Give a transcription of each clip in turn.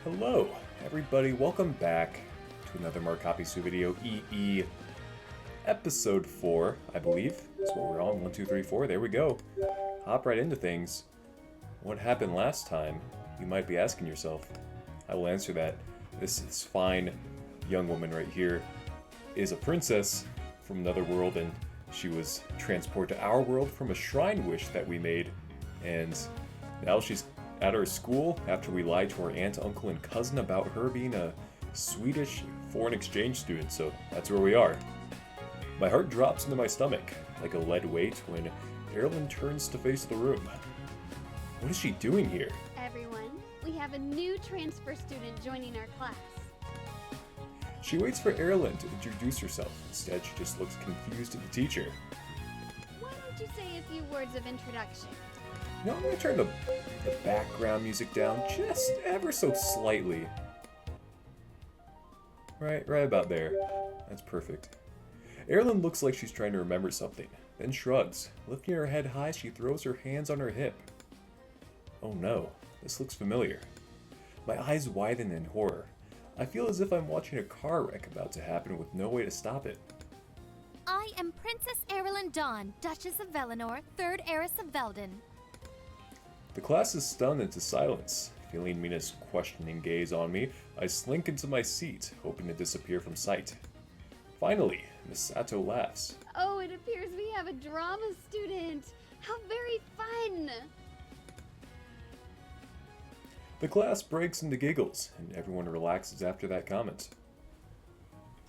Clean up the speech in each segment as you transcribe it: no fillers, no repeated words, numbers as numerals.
Hello, everybody. Welcome back to another Markapisu video, EE episode 4, I believe. That's what we're on. 1, 2, 3, 4. There we go. Hop right into things. What happened last time? You might be asking yourself. I will answer that. This fine young woman right here is a princess from another world, and she was transported to our world from a shrine wish that we made, and now she's at our school after we lied to our aunt, uncle, and cousin about her being a Swedish foreign exchange student, so that's where we are. My heart drops into my stomach like a lead weight when Erilyn turns to face the room. What is she doing here? Everyone, we have a new transfer student joining our class. She waits for Erilyn to introduce herself. Instead, she just looks confused at the teacher. Why don't you say a few words of introduction? You know, I'm going to turn the background music down just ever so slightly. Right about there. That's perfect. Erilyn looks like she's trying to remember something, then shrugs. Lifting her head high, she throws her hands on her hip. Oh no, this looks familiar. My eyes widen in horror. I feel as if I'm watching a car wreck about to happen with no way to stop it. I am Princess Erilyn Dawn, Duchess of Velenor, 3rd Heiress of Velden. The class is stunned into silence. Feeling Mina's questioning gaze on me, I slink into my seat, hoping to disappear from sight. Finally, Miss Sato laughs. Oh, it appears we have a drama student. How very fun! The class breaks into giggles, and everyone relaxes after that comment.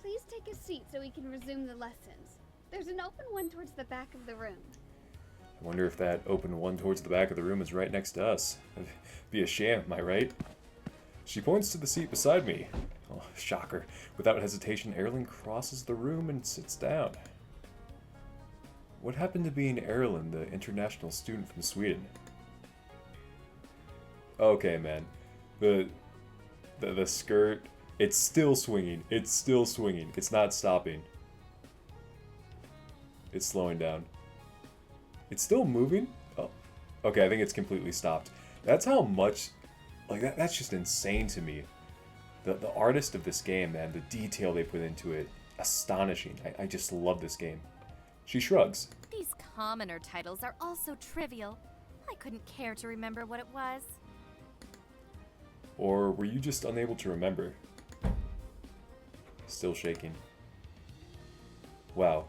Please take a seat so we can resume the lessons. There's an open one towards the back of the room. I wonder if that open one towards the back of the room is right next to us. Be a sham, am I right? She points to the seat beside me. Oh, shocker. Without hesitation, Erilyn crosses the room and sits down. What happened to being Erilyn, the international student from Sweden? Okay, man. The skirt, it's still swinging. It's still swinging. It's not stopping. It's slowing down. It's still moving? Oh, okay, I think it's completely stopped. That's how much, like, that's just insane to me. The artist of this game, man, the detail they put into it, astonishing. I just love this game. She shrugs. These commoner titles are all so trivial. I couldn't care to remember what it was. Or were you just unable to remember? Still shaking. Wow.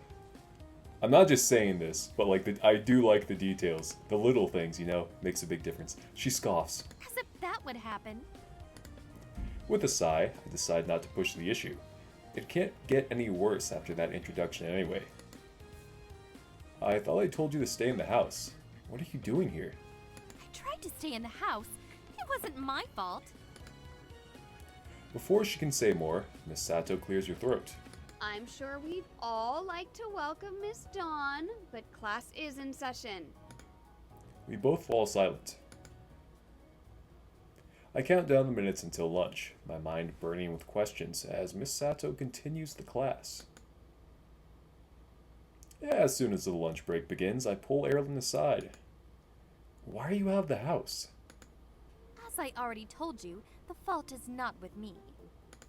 I'm not just saying this, but like I do like the details. The little things, you know, makes a big difference. She scoffs. As if that would happen. With a sigh, I decide not to push the issue. It can't get any worse after that introduction anyway. I thought I told you to stay in the house. What are you doing here? I tried to stay in the house. It wasn't my fault. Before she can say more, Miss Sato clears her throat. I'm sure we'd all like to welcome Miss Dawn, but class is in session. We both fall silent. I count down the minutes until lunch, my mind burning with questions as Miss Sato continues the class. As soon as the lunch break begins, I pull Erilyn aside. Why are you out of the house? As I already told you, the fault is not with me.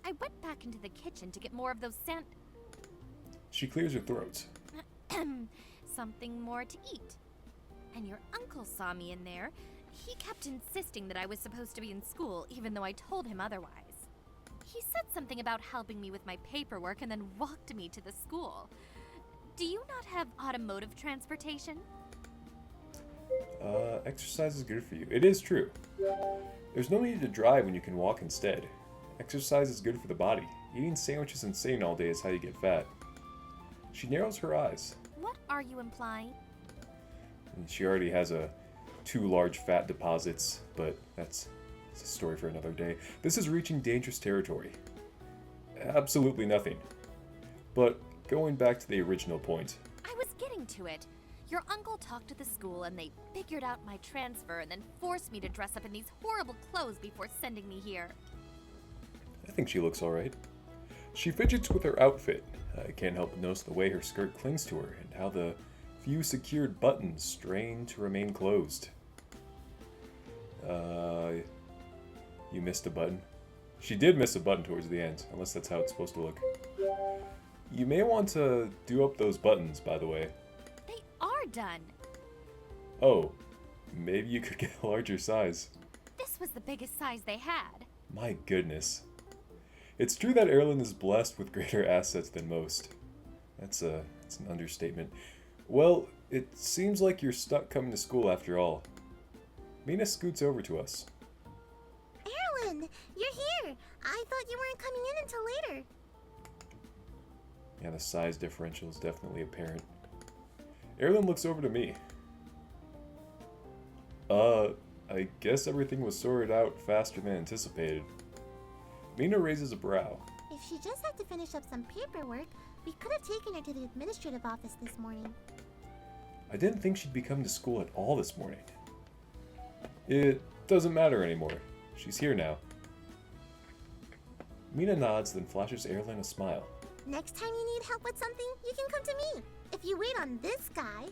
I went back into the kitchen to get more of those She clears her throat. something more to eat. And your uncle saw me in there. He kept insisting that I was supposed to be in school, even though I told him otherwise. He said something about helping me with my paperwork and then walked me to the school. Do you not have automotive transportation? Exercise is good for you. It is true. There's no need to drive when you can walk instead. Exercise is good for the body. Eating sandwiches and sitting all day is how you get fat. She narrows her eyes. What are you implying? And she already has 2 large fat deposits, but that's a story for another day. This is reaching dangerous territory. Absolutely nothing. But going back to the original point. I was getting to it. Your uncle talked to the school and they figured out my transfer and then forced me to dress up in these horrible clothes before sending me here. I think she looks alright. She fidgets with her outfit. I can't help but notice the way her skirt clings to her and how the few secured buttons strain to remain closed. You missed a button. She did miss a button towards the end, unless that's how it's supposed to look. You may want to do up those buttons, by the way. They are done. Oh, maybe you could get a larger size. This was the biggest size they had. My goodness. It's true that Erlen is blessed with greater assets than most. That's an understatement. Well, it seems like you're stuck coming to school after all. Mina scoots over to us. Erlen, you're here. I thought you weren't coming in until later. Yeah, the size differential is definitely apparent. Erlen looks over to me. I guess everything was sorted out faster than anticipated. Mina raises a brow. If she just had to finish up some paperwork, we could have taken her to the administrative office this morning. I didn't think she'd be coming to school at all this morning. It doesn't matter anymore. She's here now. Mina nods, then flashes Erlen a smile. Next time you need help with something, you can come to me. If you wait on this guy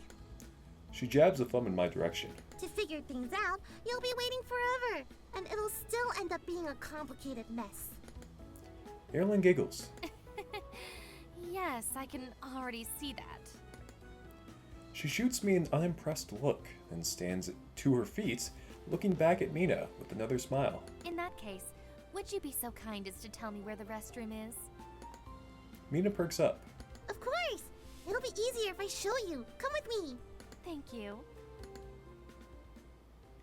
She jabs a thumb in my direction. to figure things out, you'll be waiting forever. And it'll still end up being a complicated mess. Erlen giggles. Yes, I can already see that. She shoots me an unimpressed look, then stands to her feet, looking back at Mina with another smile. In that case, would you be so kind as to tell me where the restroom is? Mina perks up. Of course! It'll be easier if I show you. Come with me. Thank you.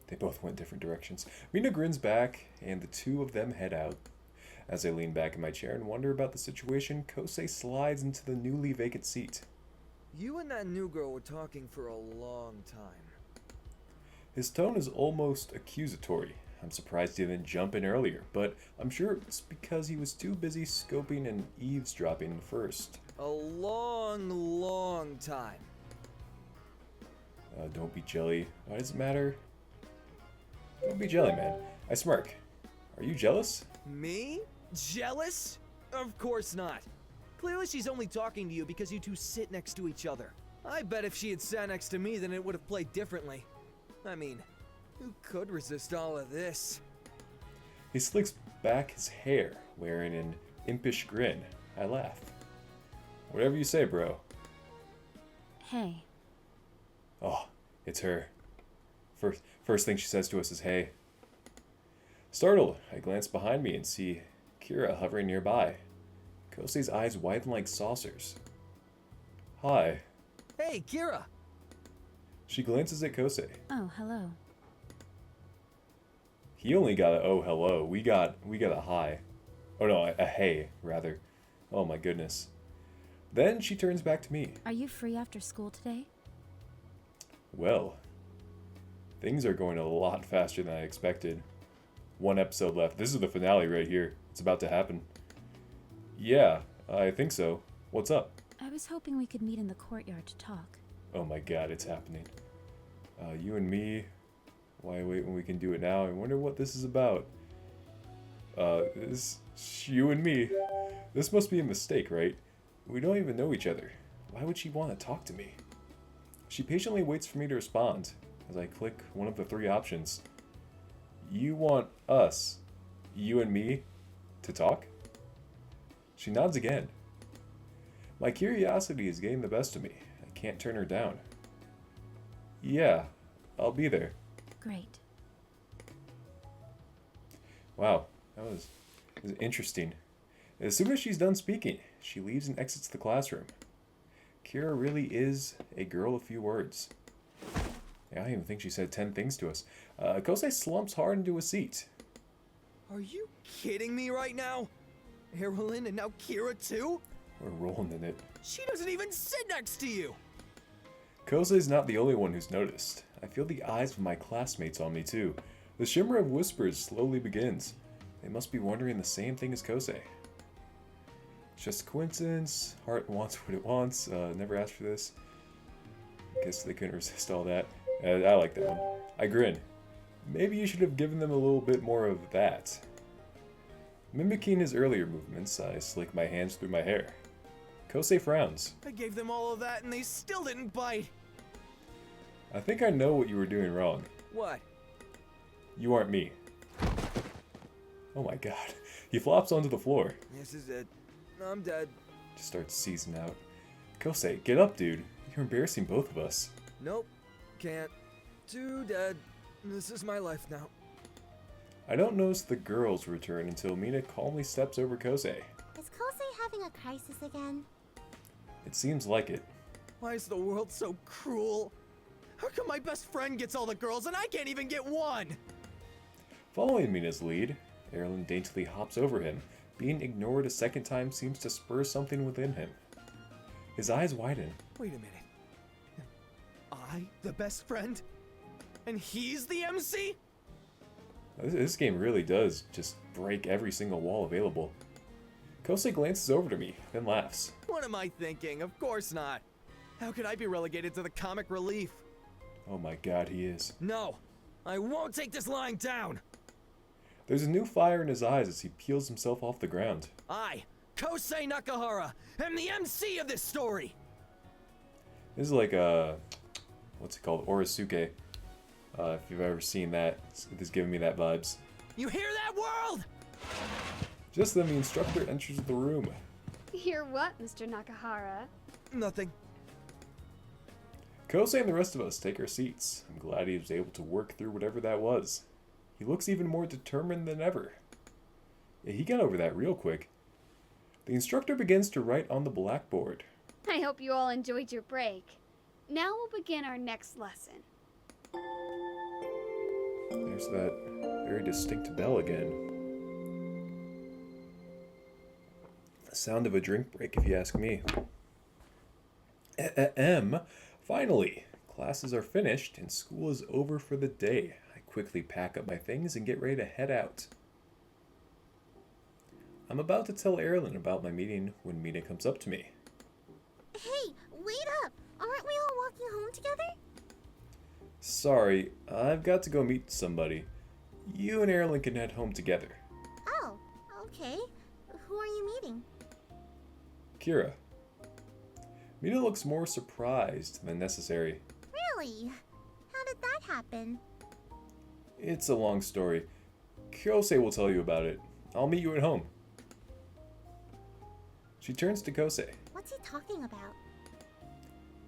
They both went different directions. Mina grins back, and the two of them head out. As I lean back in my chair and wonder about the situation, Kosei slides into the newly vacant seat. You and that new girl were talking for a long time. His tone is almost accusatory. I'm surprised he didn't jump in earlier, but I'm sure it's because he was too busy scoping and eavesdropping first. A long time. Don't be jelly. Why does it matter? Don't be jelly, man. I smirk. Are you jealous? Me? Jealous? Of course not. Clearly she's only talking to you because you two sit next to each other. I bet if she had sat next to me, then it would have played differently. I mean, who could resist all of this? He slicks back his hair, wearing an impish grin. I laugh. Whatever you say, bro. Hey. Oh, it's her. First thing she says to us is hey. Startled, I glance behind me and see Kira hovering nearby. Kosei's eyes widen like saucers. Hi. Hey, Kira! She glances at Kosei. Oh, hello. He only got a oh hello. We got a hi. Oh no, a hey, rather. Oh my goodness. Then she turns back to me. Are you free after school today? Well, things are going a lot faster than I expected. One episode left. This is the finale right here. It's about to happen. Yeah, I think so. What's up? I was hoping we could meet in the courtyard to talk. Oh my god, it's happening. You and me? Why wait when we can do it now? I wonder what this is about. This you and me. This must be a mistake, right? We don't even know each other. Why would she want to talk to me? She patiently waits for me to respond as I click one of the three options. You want us, you and me, to talk? She nods again. My curiosity is getting the best of me. I can't turn her down. Yeah, I'll be there. Great. Wow, that was interesting. As soon as she's done speaking, she leaves and exits the classroom. Kira really is a girl of few words. Yeah, I don't even think she said 10 things to us. Kosei slumps hard into a seat. Are you kidding me right now? Erlen and now Kira too? We're rolling in it. She doesn't even sit next to you! Kosei's not the only one who's noticed. I feel the eyes of my classmates on me too. The shimmer of whispers slowly begins. They must be wondering the same thing as Kosei. It's just a coincidence. Heart wants what it wants. Never asked for this. Guess they couldn't resist all that. I like that one. I grin. Maybe you should have given them a little bit more of that. Mimicking his earlier movements, I slick my hands through my hair. Kosei frowns. I gave them all of that and they still didn't bite! I think I know what you were doing wrong. What? You aren't me. Oh my god. He flops onto the floor. This is it. I'm dead. Just starts seizing out. Kosei, get up, dude. You're embarrassing both of us. Nope. Can't. Too dead. This is my life now. I don't notice the girls return until Mina calmly steps over Kosei. Is Kosei having a crisis again? It seems like it. Why is the world so cruel? How come my best friend gets all the girls and I can't even get one? Following Mina's lead, Erlen daintily hops over him. Being ignored a second time seems to spur something within him. His eyes widen. Wait a minute. I, the best friend? And he's the MC? This game really does just break every single wall available. Kosei glances over to me, then laughs. What am I thinking? Of course not. How could I be relegated to the comic relief? Oh my god, he is. No, I won't take this lying down. There's a new fire in his eyes as he peels himself off the ground. I, Kosei Nakahara, am the MC of this story. This is like a... what's it called? Orisuke. If you've ever seen that, it's giving me that vibes. You hear that, world? Just then the instructor enters the room. Hear what, Mr. Nakahara? Nothing. Kosei and the rest of us take our seats. I'm glad he was able to work through whatever that was. He looks even more determined than ever. Yeah, he got over that real quick. The instructor begins to write on the blackboard. I hope you all enjoyed your break. Now we'll begin our next lesson. There's that very distinct bell again. The sound of a drink break, if you ask me. Finally, classes are finished and school is over for the day. I quickly pack up my things and get ready to head out. I'm about to tell Erlen about my meeting when Mina comes up to me. Hey, wait up! Aren't we all walking home together? Sorry, I've got to go meet somebody. You and Erlen can head home together. Oh, okay. Who are you meeting? Kira. Mina looks more surprised than necessary. Really? How did that happen? It's a long story. Kosei will tell you about it. I'll meet you at home. She turns to Kosei. What's he talking about?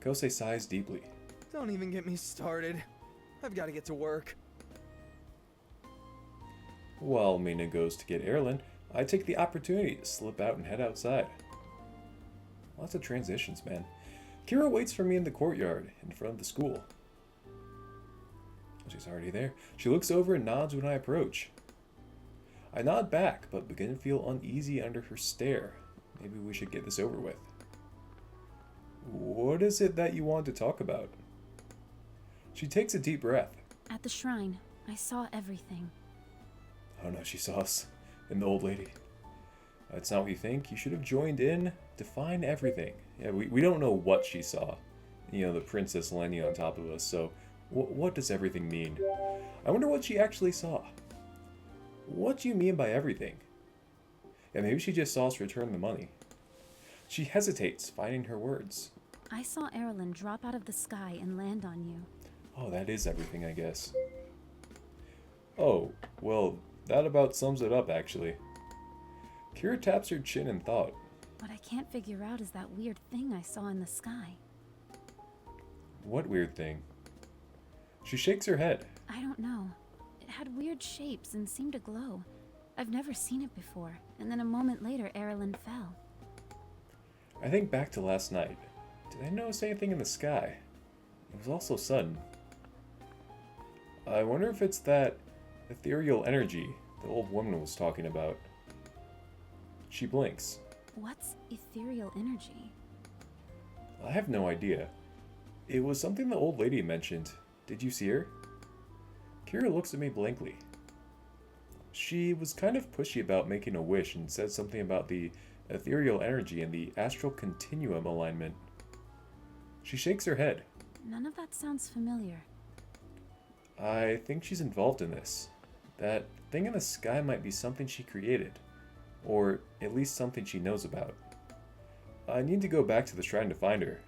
Kosei sighs deeply. Don't even get me started. I've got to get to work. While Mina goes to get Erlen, I take the opportunity to slip out and head outside. Lots of transitions, man. Kira waits for me in the courtyard in front of the school. She's already there. She looks over and nods when I approach. I nod back, but begin to feel uneasy under her stare. Maybe we should get this over with. What is it that you want to talk about? She takes a deep breath. At the shrine, I saw everything. Oh no, she saw us. And the old lady. That's not what you think. You should have joined in to find everything. Yeah, we don't know what she saw. You know, the Princess Lenny on top of us, so what does everything mean? I wonder what she actually saw. What do you mean by everything? Yeah, maybe she just saw us return the money. She hesitates, finding her words. I saw Erlen drop out of the sky and land on you. Oh, that is everything, I guess. Oh, well, that about sums it up, actually. Kira taps her chin in thought. What I can't figure out is that weird thing I saw in the sky. What weird thing? She shakes her head. I don't know. It had weird shapes and seemed to glow. I've never seen it before, and then a moment later, Erlen fell. I think back to last night. Did I notice anything in the sky? It was also sudden. I wonder if it's that ethereal energy the old woman was talking about. She blinks. What's ethereal energy? I have no idea. It was something the old lady mentioned. Did you see her? Kira looks at me blankly. She was kind of pushy about making a wish and said something about the ethereal energy and the astral continuum alignment. She shakes her head. None of that sounds familiar. I think she's involved in this. That thing in the sky might be something she created. Or at least something she knows about. I need to go back to the shrine to find her.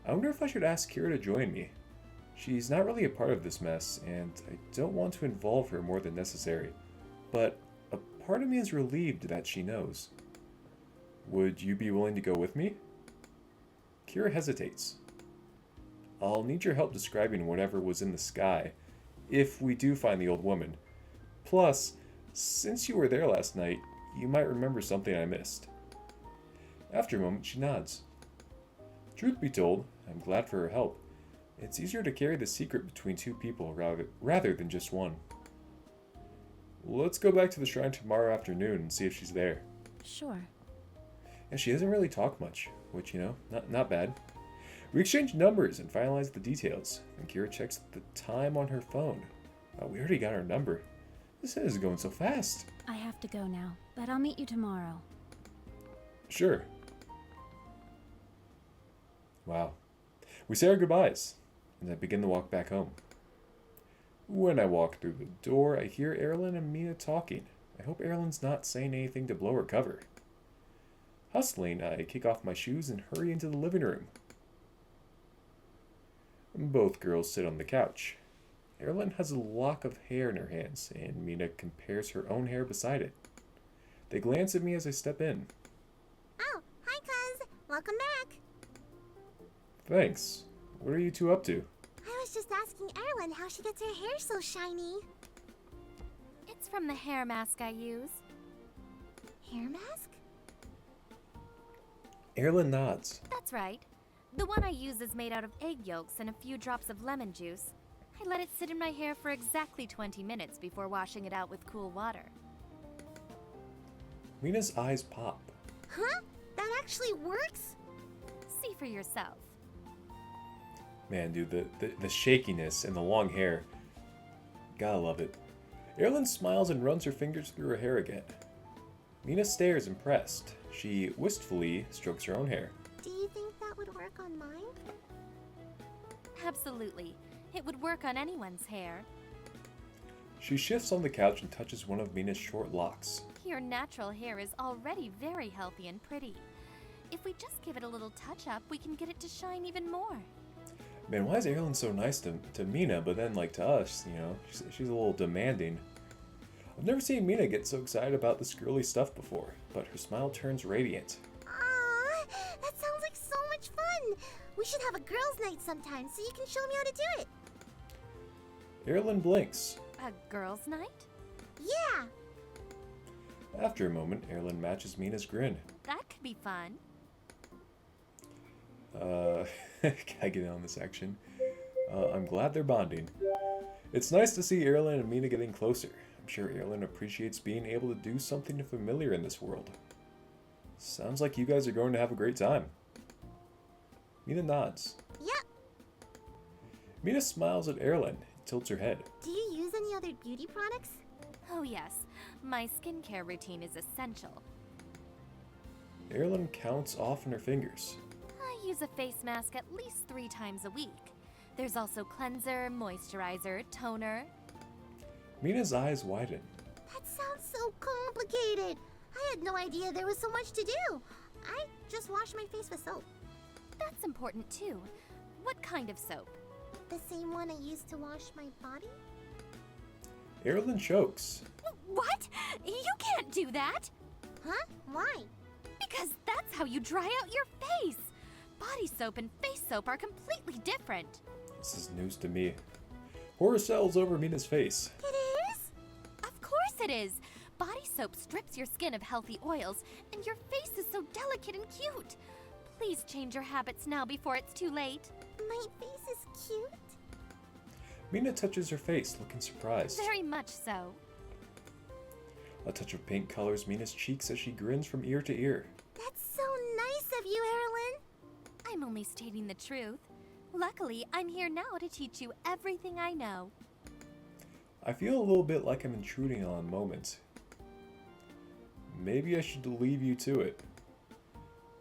I wonder if I should ask Kira to join me. She's not really a part of this mess, and I don't want to involve her more than necessary. But part of me is relieved that she knows. Would you be willing to go with me? Kira hesitates. I'll need your help describing whatever was in the sky, if we do find the old woman. Plus, since you were there last night, you might remember something I missed. After a moment, she nods. Truth be told, I'm glad for her help. It's easier to carry the secret between two people rather than just one. Let's go back to the shrine tomorrow afternoon and see if she's there. Sure. And she doesn't really talk much, which, not bad. We exchange numbers and finalize the details, and Kira checks the time on her phone. We already got her number. This is going so fast. I have to go now, but I'll meet you tomorrow. Sure. Wow. We say our goodbyes, and I begin the walk back home. When I walk through the door, I hear Erilyn and Mina talking. I hope Erilyn's not saying anything to blow her cover. Hustling, I kick off my shoes and hurry into the living room. Both girls sit on the couch. Erilyn has a lock of hair in her hands, and Mina compares her own hair beside it. They glance at me as I step in. Oh, hi, cuz. Welcome back. Thanks. What are you two up to? I was just asking Erilyn how she gets her hair so shiny. It's from the hair mask I use. Hair mask? Erilyn nods. That's right. The one I use is made out of egg yolks and a few drops of lemon juice. I let it sit in my hair for exactly 20 minutes before washing it out with cool water. Mina's eyes pop. Huh? That actually works? See for yourself. Man, dude, the shakiness and the long hair. Gotta love it. Erilyn smiles and runs her fingers through her hair again. Mina stares impressed. She wistfully strokes her own hair. Do you think that would work on mine? Absolutely. It would work on anyone's hair. She shifts on the couch and touches one of Mina's short locks. Your natural hair is already very healthy and pretty. If we just give it a little touch-up, we can get it to shine even more. Man, why is Erilyn so nice to Mina, but then, like, to us, she's a little demanding. I've never seen Mina get so excited about this girly stuff before, but her smile turns radiant. Aww, that sounds like so much fun. We should have a girls' night sometime so you can show me how to do it. Erilyn blinks. A girls' night? Yeah. After a moment, Erilyn matches Mina's grin. That could be fun. Can I get on this section? I'm glad they're bonding. It's nice to see Erilyn and Mina getting closer. I'm sure Erilyn appreciates being able to do something familiar in this world. Sounds like you guys are going to have a great time. Mina nods. Yep. Mina smiles at Erilyn and tilts her head. Do you use any other beauty products? Oh yes, my skincare routine is essential. Erilyn counts off on her fingers. I use a face mask at least 3 times a week. There's also cleanser, moisturizer, toner. Mina's eyes widen. That sounds so complicated. I had no idea there was so much to do. I just wash my face with soap. That's important too. What kind of soap? The same one I used to wash my body? Erilyn chokes. What? You can't do that! Huh? Why? Because that's how you dry out your face! Body soap and face soap are completely different. This is news to me. Horror settles over Mina's face. It is? Of course it is! Body soap strips your skin of healthy oils, and your face is so delicate and cute. Please change your habits now before it's too late. My face is cute? Mina touches her face, looking surprised. Very much so. A touch of pink colors Mina's cheeks as she grins from ear to ear. That's so nice of you, Erilyn. I'm only stating the truth. Luckily, I'm here now to teach you everything I know. I feel a little bit like I'm intruding on a moment. Maybe I should leave you to it.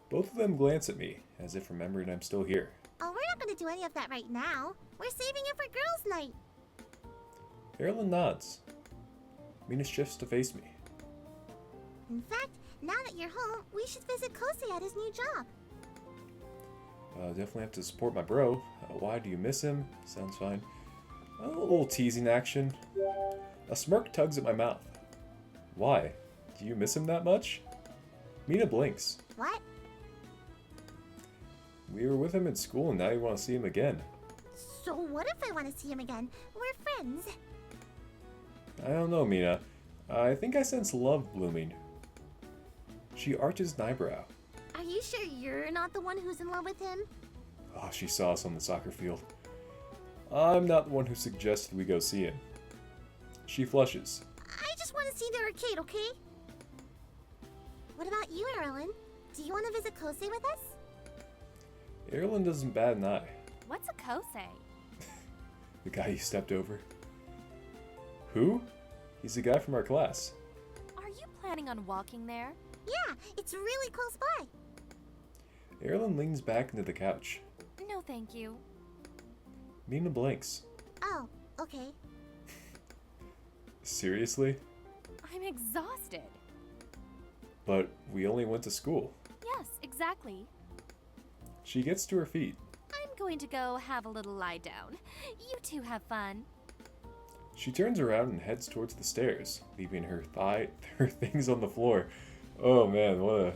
Both of them glance at me, as if remembering I'm still here. Oh, we're not going to do any of that right now. We're saving it for girls' night. Erilyn nods. Mina shifts to face me. In fact, now that you're home, we should visit Kosei at his new job. Definitely have to support my bro. Why do you miss him? Sounds fine. A little teasing action. A smirk tugs at my mouth. Why? Do you miss him that much? Mina blinks. What? We were with him at school and now you want to see him again. So what if I want to see him again? We're friends. I don't know, Mina. I think I sense love blooming. She arches an eyebrow. Are you sure you're not the one who's in love with him? Oh, she saw us on the soccer field. I'm not the one who suggested we go see him. She flushes. I just want to see the arcade, okay? What about you, Erlen? Do you want to visit Kosei with us? Erlen doesn't bat an eye. What's a kosei? The guy you stepped over. Who? He's the guy from our class. Are you planning on walking there? Yeah, it's really close by. Erlen leans back into the couch. No, thank you. Mina blinks. Oh, okay. Seriously? I'm exhausted. But we only went to school. Yes, exactly. She gets to her feet. I'm going to go have a little lie down. You two have fun. She turns around and heads towards the stairs, leaving her things on the floor. Oh man, what a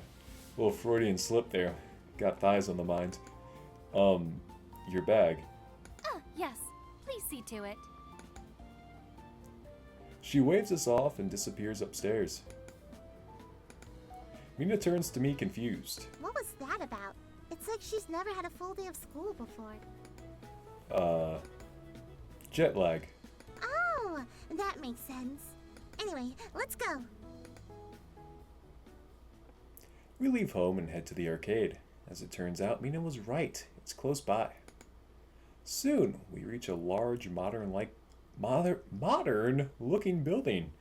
little Freudian slip there. Got thighs on the mind. Your bag. Ah, yes. Please see to it. She waves us off and disappears upstairs. Mina turns to me confused. What was that about? It's like she's never had a full day of school before. Jet lag. Oh, that makes sense. Anyway, let's go. We leave home and head to the arcade. As it turns out, Mina was right. It's close by. Soon, we reach a large modern-looking building.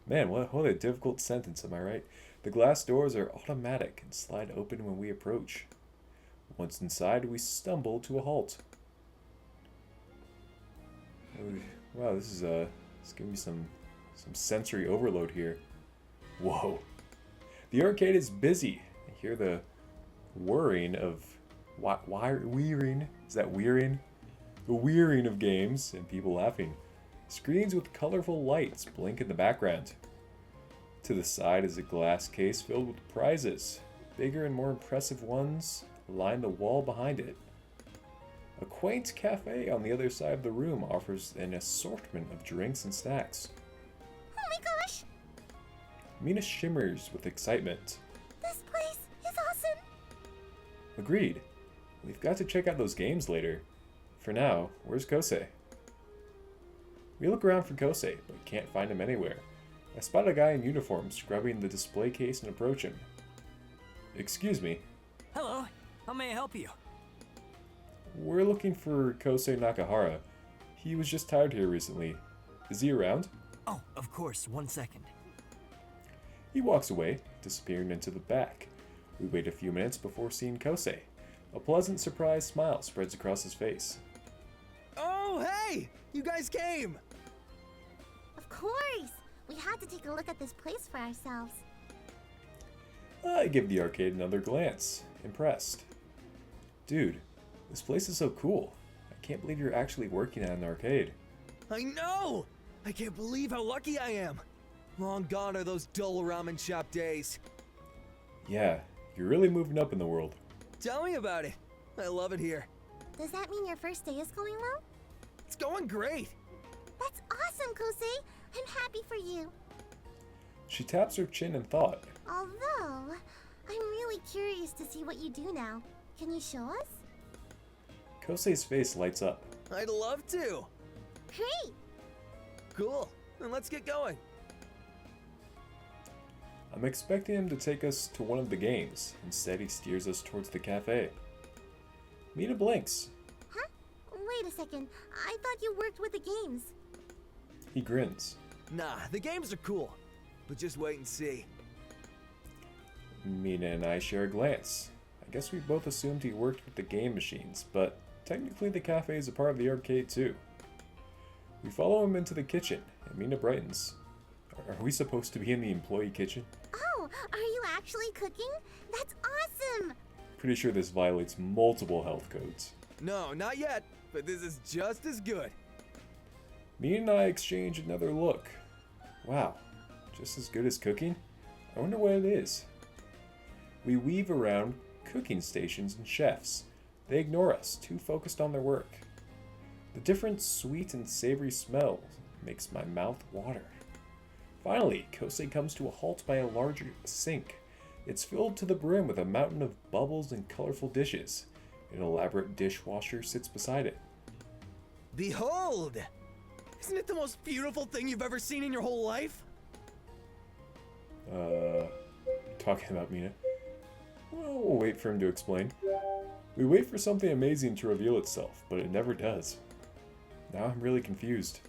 Man, what a difficult sentence, am I right? The glass doors are automatic and slide open when we approach. Once inside, we stumble to a halt. Wow, this is it's giving me some sensory overload here. Whoa. The arcade is busy. I hear the whirring of whirring. Is that whirring? The whirring of games and people laughing. Screens with colorful lights blink in the background. To the side is a glass case filled with prizes. Bigger and more impressive ones line the wall behind it. A quaint cafe on the other side of the room offers an assortment of drinks and snacks. Oh my gosh! Mina shimmers with excitement. This place is awesome! Agreed. We've got to check out those games later. For now, where's Kosei? We look around for Kosei, but can't find him anywhere. I spot a guy in uniform scrubbing the display case and approach him. Excuse me. Hello, how may I help you? We're looking for Kosei Nakahara. He was just hired here recently. Is he around? Oh, of course, 1 second. He walks away, disappearing into the back. We wait a few minutes before seeing Kosei. A pleasant surprised smile spreads across his face. Oh, hey! You guys came! Of course! We had to take a look at this place for ourselves. I give the arcade another glance, impressed. Dude, this place is so cool. I can't believe you're actually working at an arcade. I know! I can't believe how lucky I am! Long gone are those dull ramen shop days. Yeah, you're really moving up in the world. Tell me about it. I love it here. Does that mean your first day is going well? It's going great. That's awesome, Kosei! I'm happy for you. She taps her chin in thought. Although, I'm really curious to see what you do now. Can you show us? Kosei's face lights up. I'd love to. Great! Cool. Then let's get going. I'm expecting him to take us to one of the games. Instead, he steers us towards the cafe. Mina blinks. Huh? Wait a second. I thought you worked with the games. He grins. Nah, the games are cool. But just wait and see. Mina and I share a glance. I guess we both assumed he worked with the game machines, but technically the cafe is a part of the arcade too. We follow him into the kitchen, and Mina brightens. Are we supposed to be in the employee kitchen? Oh, are you actually cooking? That's awesome! Pretty sure this violates multiple health codes. No, not yet. But this is just as good. Mina and I exchange another look. Wow, just as good as cooking? I wonder what it is. We weave around cooking stations and chefs. They ignore us, too focused on their work. The different sweet and savory smell makes my mouth water. Finally, Kosei comes to a halt by a larger sink. It's filled to the brim with a mountain of bubbles and colorful dishes. An elaborate dishwasher sits beside it. Behold! Isn't it the most beautiful thing you've ever seen in your whole life? Talking about Mina. Well, we'll wait for him to explain. We wait for something amazing to reveal itself, but it never does. Now I'm really confused.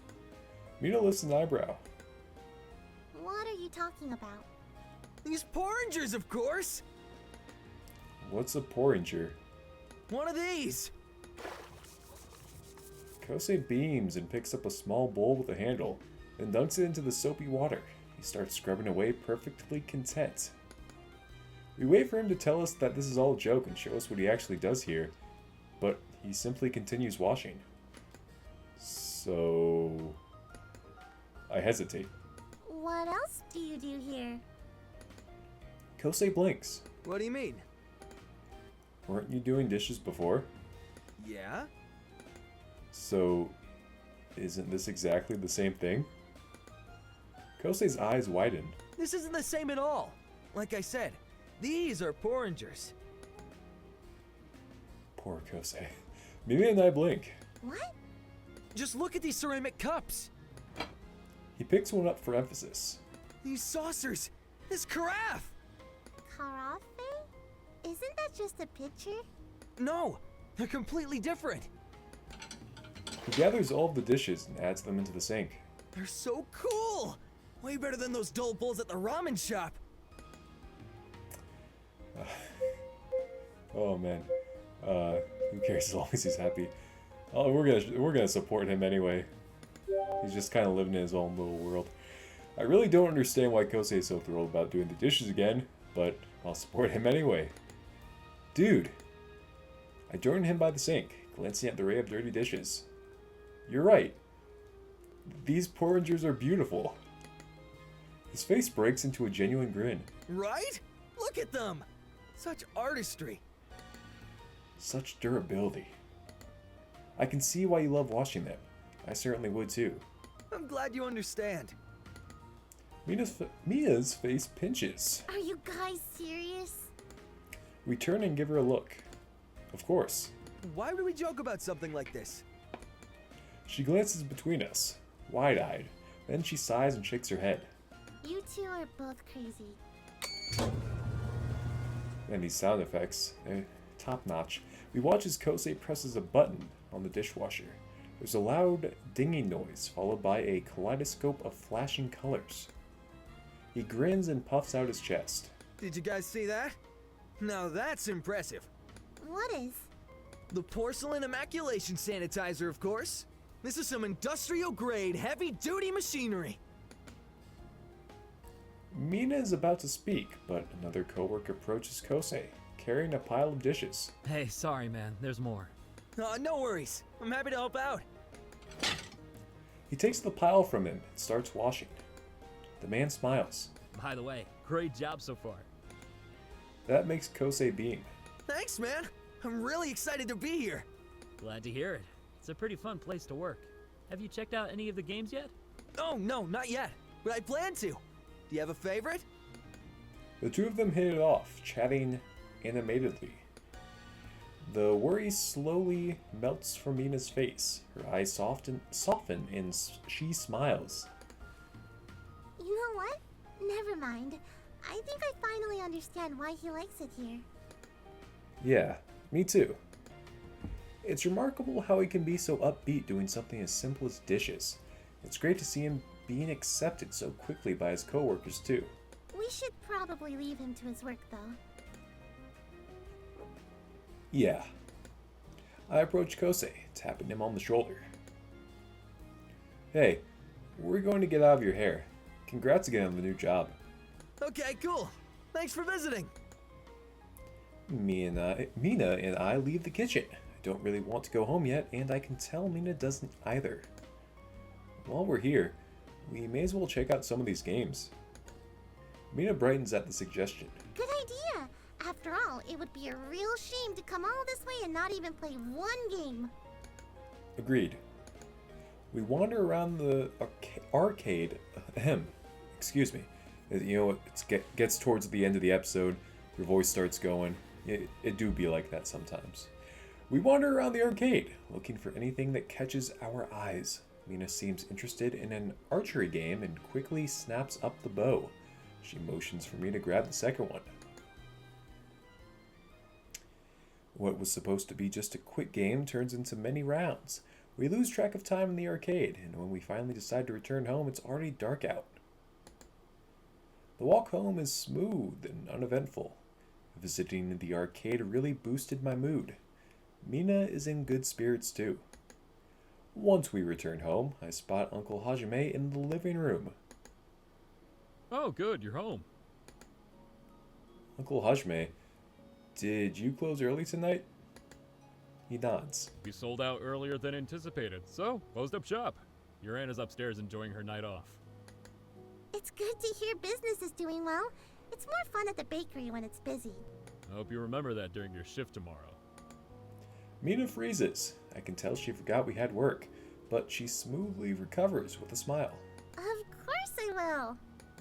Mina lifts an eyebrow. What are you talking about? These porringers, of course! What's a porringer? One of these! Kosei beams and picks up a small bowl with a handle, then dunks it into the soapy water. He starts scrubbing away, perfectly content. We wait for him to tell us that this is all a joke and show us what he actually does here, but he simply continues washing. So... I hesitate. What else do you do here? Kosei blinks. What do you mean? Weren't you doing dishes before? Yeah? So, isn't this exactly the same thing? Kosei's eyes widen. This isn't the same at all. Like I said, these are porringers. Poor Kosei. Mimi and I blink. What? Just look at these ceramic cups. He picks one up for emphasis. These saucers. This carafe. Carafe? Isn't that just a picture? No, they're completely different. He gathers all of the dishes and adds them into the sink. They're so cool. Way better than those dull bowls at the ramen shop. Oh man. Who cares as long as he's happy? Oh, we're gonna support him anyway. He's just kind of living in his own little world. I really don't understand why Kosei is so thrilled about doing the dishes again, but I'll support him anyway. Dude! I join him by the sink, glancing at the array of dirty dishes. You're right. These porringers are beautiful. His face breaks into a genuine grin. Right? Look at them. Such artistry. Such durability. I can see why you love washing them. I certainly would too. I'm glad you understand. Mia's face pinches. Are you guys serious? We turn and give her a look. Of course. Why would we joke about something like this? She glances between us, wide-eyed. Then she sighs and shakes her head. You two are both crazy. And these sound effects, they're top-notch. We watch as Kosei presses a button on the dishwasher. There's a loud dinging noise, followed by a kaleidoscope of flashing colors. He grins and puffs out his chest. Did you guys see that? Now that's impressive. What is? The porcelain immaculation sanitizer, of course. This is some industrial-grade, heavy-duty machinery. Mina is about to speak, but another coworker approaches Kosei, carrying a pile of dishes. Hey, sorry man, there's more. No worries. I'm happy to help out. He takes the pile from him and starts washing. The man smiles. By the way, great job so far. That makes Kosei beam. Thanks, man. I'm really excited to be here. Glad to hear it. It's a pretty fun place to work. Have you checked out any of the games yet? Oh, no, not yet. But I plan to. Do you have a favorite? The two of them hit it off, chatting animatedly. The worry slowly melts from Mina's face. Her eyes soften and she smiles. You know what? Never mind. I think I finally understand why he likes it here. Yeah, me too. It's remarkable how he can be so upbeat doing something as simple as dishes. It's great to see him being accepted so quickly by his coworkers too. We should probably leave him to his work, though. Yeah. I approach Kosei, tapping him on the shoulder. Hey, we're going to get out of your hair. Congrats again on the new job. Okay, cool. Thanks for visiting. Mina and I leave the kitchen. I don't really want to go home yet, and I can tell Mina doesn't either. While we're here, we may as well check out some of these games. Mina brightens at the suggestion. Good idea. After all, it would be a real shame to come all this way and not even play one game. Agreed. We wander around the arcade. Excuse me. You know, it gets towards the end of the episode. Your voice starts going. It do be like that sometimes. We wander around the arcade, looking for anything that catches our eyes. Mina seems interested in an archery game and quickly snaps up the bow. She motions for me to grab the second one. What was supposed to be just a quick game turns into many rounds. We lose track of time in the arcade, and when we finally decide to return home, it's already dark out. The walk home is smooth and uneventful. Visiting the arcade really boosted my mood. Mina is in good spirits too. Once we return home, I spot Uncle Hajime in the living room. Oh, good, you're home. Uncle Hajime, did you close early tonight? He nods. We sold out earlier than anticipated, so closed up shop. Your aunt is upstairs enjoying her night off. It's good to hear business is doing well. It's more fun at the bakery when it's busy. I hope you remember that during your shift tomorrow. Mina freezes. I can tell she forgot we had work, but she smoothly recovers with a smile. Of course I will.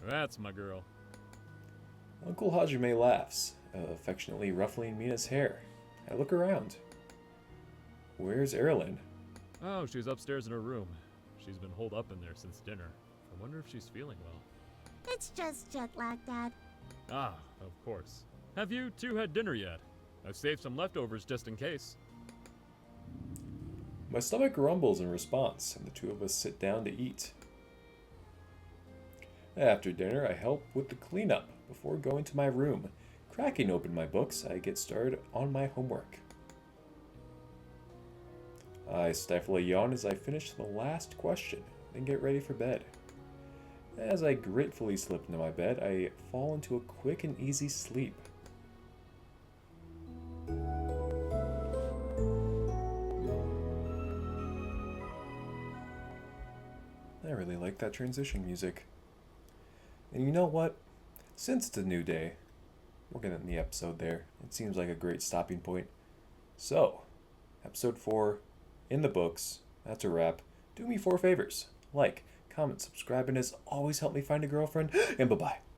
That's my girl. Uncle Hajime laughs, affectionately ruffling Mina's hair. I look around. Where's Erilyn? Oh, she's upstairs in her room. She's been holed up in there since dinner. I wonder if she's feeling well. It's just jet lag, Dad. Ah, of course. Have you two had dinner yet? I've saved some leftovers just in case. My stomach rumbles in response, and the two of us sit down to eat. After dinner, I help with the cleanup before going to my room. Cracking open my books, I get started on my homework. I stifle a yawn as I finish the last question, then get ready for bed. As I gratefully slip into my bed, I fall into a quick and easy sleep. I really like that transition music. And you know what? Since it's a new day, we're going to end the episode there. It seems like a great stopping point. So, episode 4, in the books. That's a wrap. Do me 4 favors. Like, comment, subscribe, and as always, help me find a girlfriend. And bye-bye.